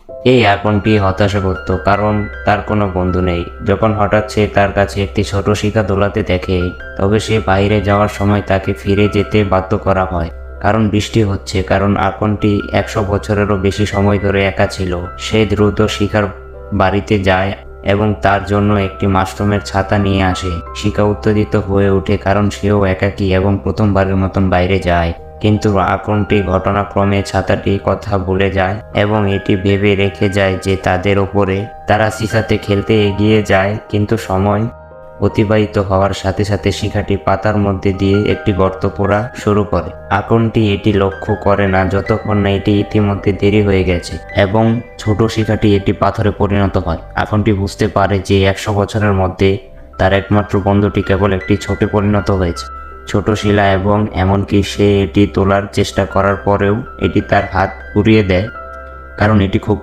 এই আকনটি হতাশা করত, কারণ তার কোনো বন্ধু নেই। যখন হঠাৎ সে তার কাছে একটি ছোট শিখা দোলাতে দেখে, তবে সে বাইরে যাওয়ার সময় তাকে ফিরে যেতে বাধ্য করা হয়, কারণ বৃষ্টি হচ্ছে। কারণ আকনটি 100 বছরেরও বেশি সময় ধরে একা ছিল। সে দ্রুত শিখার বাড়িতে যায় এবং তার জন্য একটি মাশরুমের ছাতা নিয়ে আসে। শিখা উত্তেজিত হয়ে ওঠে, কারণ সেও একাকী এবং প্রথমবারের মতন বাইরে যায়। কিন্তু আকনটি ঘটনাক্রমে ছাতাটি কথা ভুলে যায় এবং এটি ভেবে রেখে যায় যে তাদের ওপরে। তারা শিখাতে খেলতে এগিয়ে যায়, কিন্তু সময় অতিবাহিত হওয়ার সাথে সাথে শিখাটি পাতার মধ্যে দিয়ে একটি গর্ত পোড়া শুরু করে। আকনটি এটি লক্ষ্য করে না যতক্ষণ না এটি ইতিমধ্যে দেরি হয়ে গেছে এবং ছোট শিখাটি এটি পাথরে পরিণত হয়। আকনটি বুঝতে পারে যে 100 বছরের মধ্যে তার একমাত্র বন্ধুটি কেবল একটি ছোটে পরিণত হয়েছে, ছোট শিলা, এবং এমনকি সে এটি তোলার চেষ্টা করার পরেও এটি তার হাত পুড়িয়ে দেয়, কারণ এটি খুব